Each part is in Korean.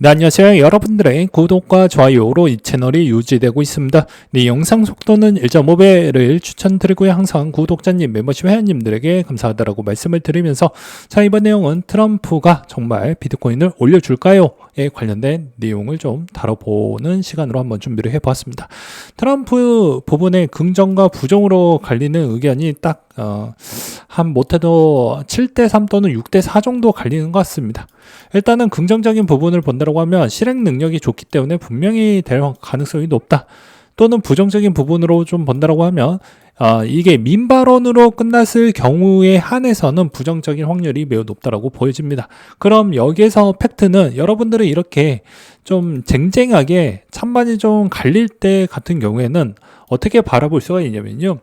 네, 안녕하세요. 여러분들의 구독과 좋아요로 이 채널이 유지되고 있습니다. 네, 영상 속도는 1.5배를 추천드리고요. 항상 구독자님, 멤버십 회원님들에게 감사하다라고 말씀을 드리면서, 자, 이번 내용은 트럼프가 정말 비트코인을 올려줄까요? 에 관련된 내용을 좀 다뤄보는 시간으로 한번 준비를 해보았습니다. 트럼프 부분에 긍정과 부정으로 갈리는 의견이 딱 한 못해도 7대3 또는 6대4 정도 갈리는 것 같습니다. 일단은 긍정적인 부분을 본다고 하면 실행 능력이 좋기 때문에 분명히 될 가능성이 높다. 또는 부정적인 부분으로 좀 본다고 하면 이게 민발언으로 끝났을 경우에 한해서는 부정적인 확률이 매우 높다라고 보여집니다. 그럼 여기에서 팩트는 여러분들이 이렇게 좀 쟁쟁하게 찬반이 좀 갈릴 때 같은 경우에는 어떻게 바라볼 수가 있냐면요.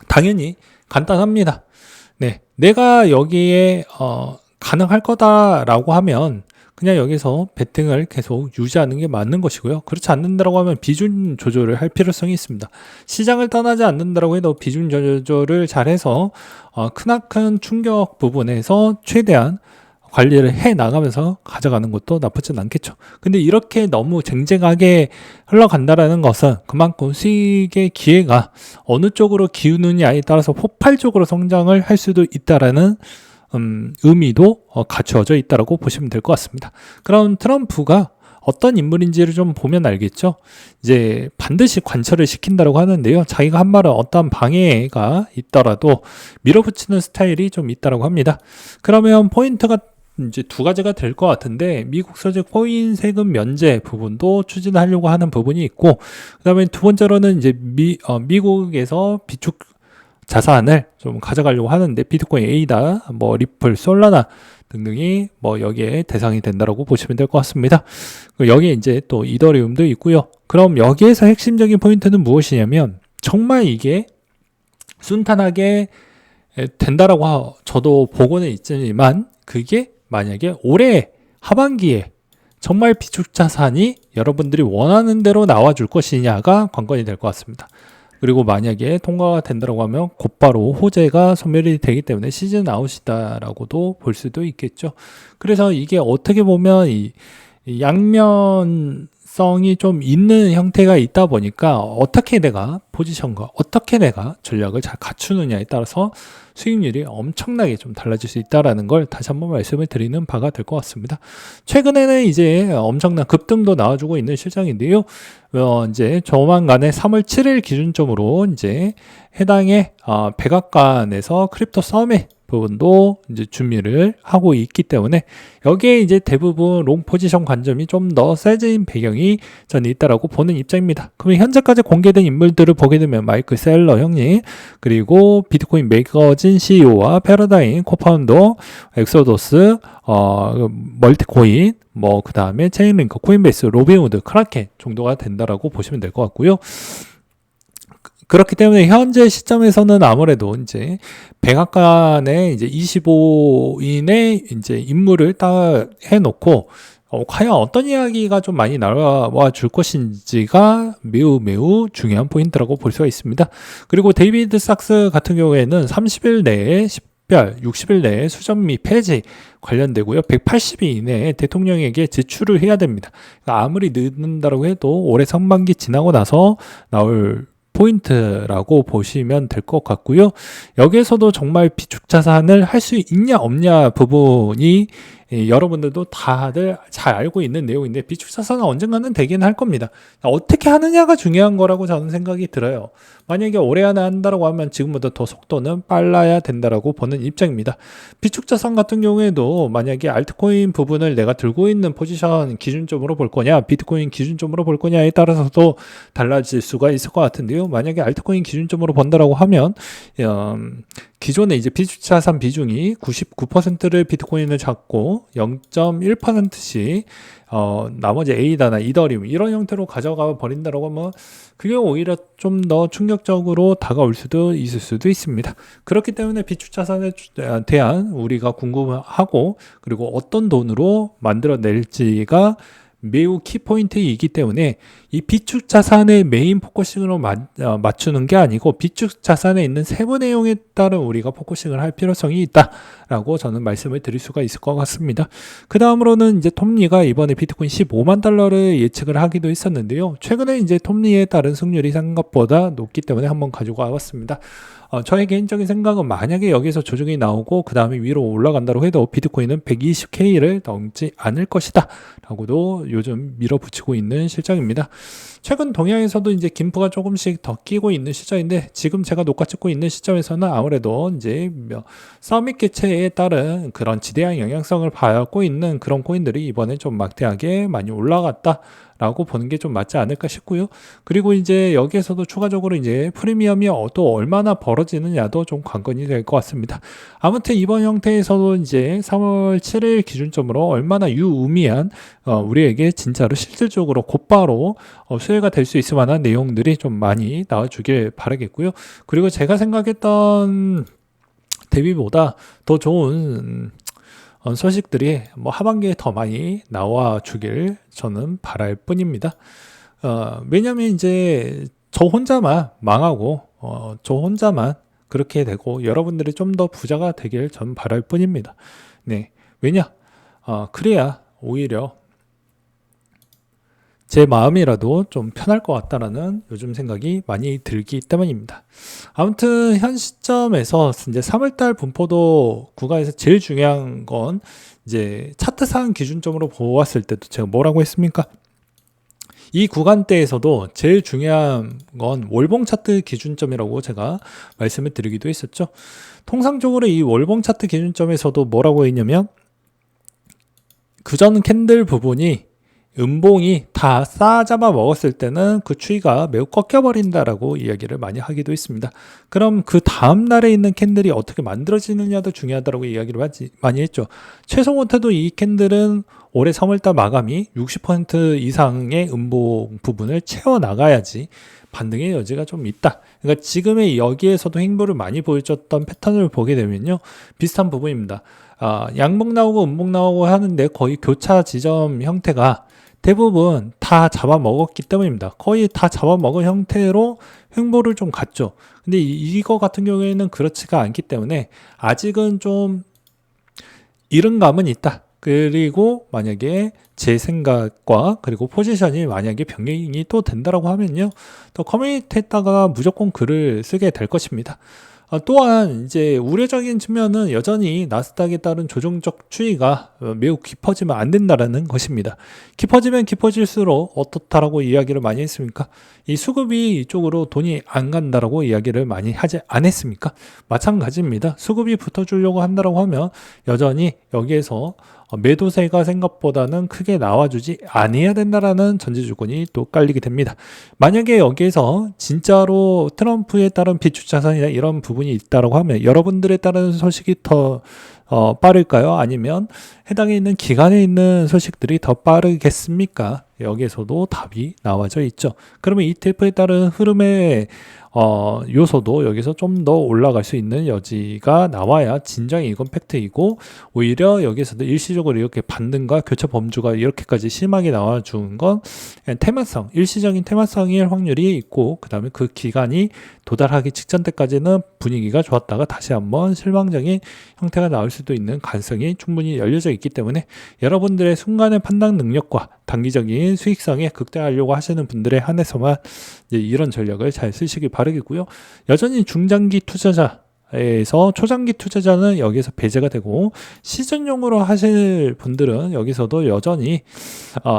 당연히 간단합니다. 네, 내가 여기에 가능할 거다라고 하면 그냥 여기서 베팅을 계속 유지하는 게 맞는 것이고요. 그렇지 않는다고 하면 비중 조절을 할 필요성이 있습니다. 시장을 떠나지 않는다고 해도 비중 조절을 잘해서 크나큰 충격 부분에서 최대한 관리를 해 나가면서 가져가는 것도 나쁘진 않겠죠. 근데 이렇게 너무 쟁쟁하게 흘러간다라는 것은 그만큼 수익의 기회가 어느 쪽으로 기우느냐에 따라서 폭발적으로 성장을 할 수도 있다라는 의미도 갖추어져 있다라고 보시면 될 것 같습니다. 그럼 트럼프가 어떤 인물인지를 좀 보면 알겠죠. 이제 반드시 관철을 시킨다고 하는데요. 자기가 한 말은 어떤 방해가 있더라도 밀어붙이는 스타일이 좀 있다라고 합니다. 그러면 포인트가 이제 두 가지가 될 것 같은데, 미국 소재 코인 세금 면제 부분도 추진하려고 하는 부분이 있고, 그 다음에 두 번째로는 이제 미국에서 비축 자산을 좀 가져가려고 하는데, 비트코인, 에이다, 뭐 리플, 솔라나 등등이 뭐 여기에 대상이 된다라고 보시면 될 것 같습니다. 여기에 이제 또 이더리움도 있고요. 그럼 여기에서 핵심적인 포인트는 무엇이냐면, 정말 이게 순탄하게 된다라고 저도 보고는 있지만, 그게 만약에 올해 하반기에 정말 비축자산이 여러분들이 원하는 대로 나와줄 것이냐가 관건이 될 것 같습니다. 그리고 만약에 통과가 된다고 하면 곧바로 호재가 소멸이 되기 때문에 시즌 아웃이다라고도 볼 수도 있겠죠. 그래서 이게 어떻게 보면 이 양면성이 좀 있는 형태가 있다 보니까 어떻게 내가 포지션과 어떻게 내가 전략을 잘 갖추느냐에 따라서 수익률이 엄청나게 좀 달라질 수 있다라는 걸 다시 한번 말씀을 드리는 바가 될 것 같습니다. 최근에는 이제 엄청난 급등도 나와주고 있는 실정인데요. 이제 조만간에 3월 7일 기준점으로 이제 해당의 백악관에서 크립토 서밋 부분도 이제 준비를 하고 있기 때문에 여기에 이제 대부분 롱 포지션 관점이 좀 더 세진 배경이 저는 있다라고 보는 입장입니다. 그럼 현재까지 공개된 인물들을 보게 되면 마이클 셀러 형님, 그리고 비트코인 매거진 CEO와 패러다임 코파운더, 엑소더스, 멀티코인, 뭐 그 다음에 체인링크, 코인베이스, 로빈후드, 크라켄 정도가 된다라고 보시면 될 것 같고요. 그렇기 때문에 현재 시점에서는 아무래도 이제 백악관에 이제 25인의 이제 임무를 딱 해놓고 과연 어떤 이야기가 좀 많이 나와 줄 것인지가 매우 중요한 포인트라고 볼 수가 있습니다. 그리고 데이비드 sak스 같은 경우에는 30일 내에 60일 내에 수정 및 폐지 관련되고요. 180일 이내에 대통령에게 제출을 해야 됩니다. 그러니까 아무리 늦는다고 해도 올해 상반기 지나고 나서 나올 포인트라고 보시면 될 것 같고요. 여기에서도 정말 비축자산을 할 수 있냐 없냐 부분이 여러분들도 다들 잘 알고 있는 내용인데, 비축자산은 언젠가는 되긴 할 겁니다. 어떻게 하느냐가 중요한 거라고 저는 생각이 들어요. 만약에 올해 안에 한다고 하면 지금보다 더 속도는 빨라야 된다라고 보는 입장입니다. 비축자산 같은 경우에도 만약에 알트코인 부분을 내가 들고 있는 포지션 기준점으로 볼 거냐, 비트코인 기준점으로 볼 거냐에 따라서도 달라질 수가 있을 것 같은데요. 만약에 알트코인 기준점으로 본다라고 하면 기존에 이제 비축자산 비중이 99%를 비트코인을 잡고 0.1%씩 나머지 에이다나 이더리움 이런 형태로 가져가 버린다라고 하면 그게 오히려 좀 더 충격적으로 다가올 수도 있을 수도 있습니다. 그렇기 때문에 비축자산에 대한 우리가 궁금하고, 그리고 어떤 돈으로 만들어낼지가 매우 키포인트이기 때문에 이 비축 자산의 메인 포커싱으로 맞추는 게 아니고 비축 자산에 있는 세부 내용에 따른 우리가 포커싱을 할 필요성이 있다라고 저는 말씀을 드릴 수가 있을 것 같습니다. 그 다음으로는 이제 톱니가 이번에 비트코인 15만 달러를 예측을 하기도 했었는데요. 최근에 이제 톱니에 따른 승률이 생각보다 높기 때문에 한번 가지고 와봤습니다. 저의 개인적인 생각은 만약에 여기서 조정이 나오고 그 다음에 위로 올라간다고 해도 비트코인은 120K를 넘지 않을 것이다 라고도 요즘 밀어붙이고 있는 실정입니다. 최근 동향에서도 이제 김프가 조금씩 더 끼고 있는 시점인데 지금 제가 녹화 찍고 있는 시점에서는 아무래도 이제 서밋 개최에 따른 그런 지대한 영향성을 받고 있는 그런 코인들이 이번에 좀 막대하게 많이 올라갔다 라고 보는 게 좀 맞지 않을까 싶고요. 그리고 이제 여기에서도 추가적으로 이제 프리미엄이 또 얼마나 벌어지느냐도 좀 관건이 될 것 같습니다. 아무튼 이번 형태에서도 이제 3월 7일 기준점으로 얼마나 유의미한 우리에게 진짜로 실질적으로 곧바로 수혜가 될 수 있을 만한 내용들이 좀 많이 나와주길 바라겠고요. 그리고 제가 생각했던 대비보다 더 좋은 소식들이 뭐 하반기에 더 많이 나와 주길 저는 바랄 뿐입니다. 왜냐면 이제 저 혼자만 망하고 저 혼자만 그렇게 되고 여러분들이 좀 더 부자가 되길 저는 바랄 뿐입니다. 네, 왜냐? 그래야 오히려 제 마음이라도 좀 편할 것 같다라는 요즘 생각이 많이 들기 때문입니다. 아무튼 현 시점에서 이제 3월달 분포도 구간에서 제일 중요한 건 이제 차트상 기준점으로 보았을 때도 제가 뭐라고 했습니까? 이 구간대에서도 제일 중요한 건 월봉 차트 기준점이라고 제가 말씀을 드리기도 했었죠. 통상적으로 이 월봉 차트 기준점에서도 뭐라고 했냐면 그전 캔들 부분이 음봉이 다 싸잡아 먹었을 때는 그 추이가 매우 꺾여버린다라고 이야기를 많이 하기도 했습니다. 그럼 그 다음 날에 있는 캔들이 어떻게 만들어지느냐도 중요하다고 이야기를 많이 했죠. 최소 못해도 이 캔들은 올해 3월달 마감이 60% 이상의 음봉 부분을 채워나가야지 반등의 여지가 좀 있다. 그러니까 지금의 여기에서도 횡보를 많이 보여줬던 패턴을 보게 되면요. 비슷한 부분입니다. 양봉 나오고 음봉 나오고 하는데 거의 교차 지점 형태가 대부분 다 잡아먹었기 때문입니다. 거의 다 잡아먹은 형태로 횡보를 좀 갔죠. 근데 이거 같은 경우에는 그렇지가 않기 때문에 아직은 좀 이른 감은 있다. 그리고 만약에 제 생각과 그리고 포지션이 만약에 변경이 또 된다라고 하면요. 또 커뮤니티에다가 무조건 글을 쓰게 될 것입니다. 또한 이제 우려적인 측면은 여전히 나스닥에 따른 조정적 추이가 매우 깊어지면 안 된다라는 것입니다. 깊어지면 깊어질수록 어떻다라고 이야기를 많이 했습니까? 이 수급이 이쪽으로 돈이 안 간다라고 이야기를 많이 하지 않았습니까? 마찬가지입니다. 수급이 붙어주려고 한다라고 하면 여전히 여기에서 매도세가 생각보다는 크게 나와주지 않아야 된다라는 전제조건이 또 깔리게 됩니다. 만약에 여기에서 진짜로 트럼프에 따른 비축자산이나 이런 부분이 있다고 하면 여러분들에 따른 소식이 더 빠를까요? 아니면 해당에 있는 기간에 있는 소식들이 더 빠르겠습니까? 여기에서도 답이 나와져 있죠. 그러면 ETF에 따른 흐름의 요소도 여기서 좀 더 올라갈 수 있는 여지가 나와야 진정이 이건 팩트이고 오히려 여기서도 일시적으로 이렇게 반등과 교차 범주가 이렇게까지 심하게 나와준 건 테마성, 일시적인 테마성일 확률이 있고 그 다음에 그 기간이 도달하기 직전 때까지는 분위기가 좋았다가 다시 한번 실망적인 형태가 나올 수도 있는 가능성이 충분히 열려져 있기 때문에 여러분들의 순간의 판단 능력과 단기적인 수익성에 극대화하려고 하시는 분들에 한해서만 이런 전략을 잘 쓰시기 바라겠고요. 여전히 중장기 투자자에서 초장기 투자자는 여기서 배제가 되고 시즌용으로 하실 분들은 여기서도 여전히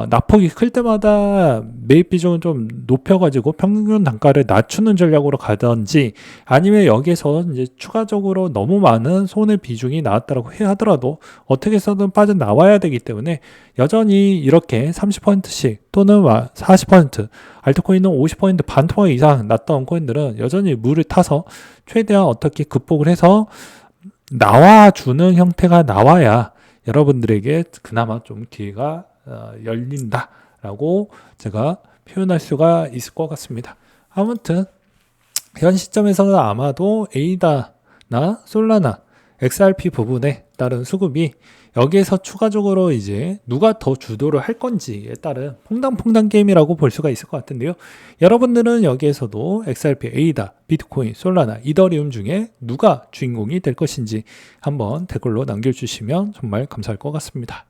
낙폭이 클 때마다 매입 비중을 좀 높여가지고 평균 단가를 낮추는 전략으로 가든지 아니면 여기서 이제 추가적으로 너무 많은 손해 비중이 나왔다고 하더라도 어떻게 해서든 빠져나와야 되기 때문에 여전히 이렇게 30%씩 또는 40% 알트코인은 50% 반토막 이상 났던 코인들은 여전히 물을 타서 최대한 어떻게 극복을 해서 나와주는 형태가 나와야 여러분들에게 그나마 좀 기회가 열린다라고 제가 표현할 수가 있을 것 같습니다. 아무튼 현 시점에서는 아마도 에이다나 솔라나 XRP 부분에 따른 수급이 여기에서 추가적으로 이제 누가 더 주도를 할 건지에 따른 퐁당퐁당 게임이라고 볼 수가 있을 것 같은데요. 여러분들은 여기에서도 XRP, 에이다, 비트코인, 솔라나, 이더리움 중에 누가 주인공이 될 것인지 한번 댓글로 남겨주시면 정말 감사할 것 같습니다.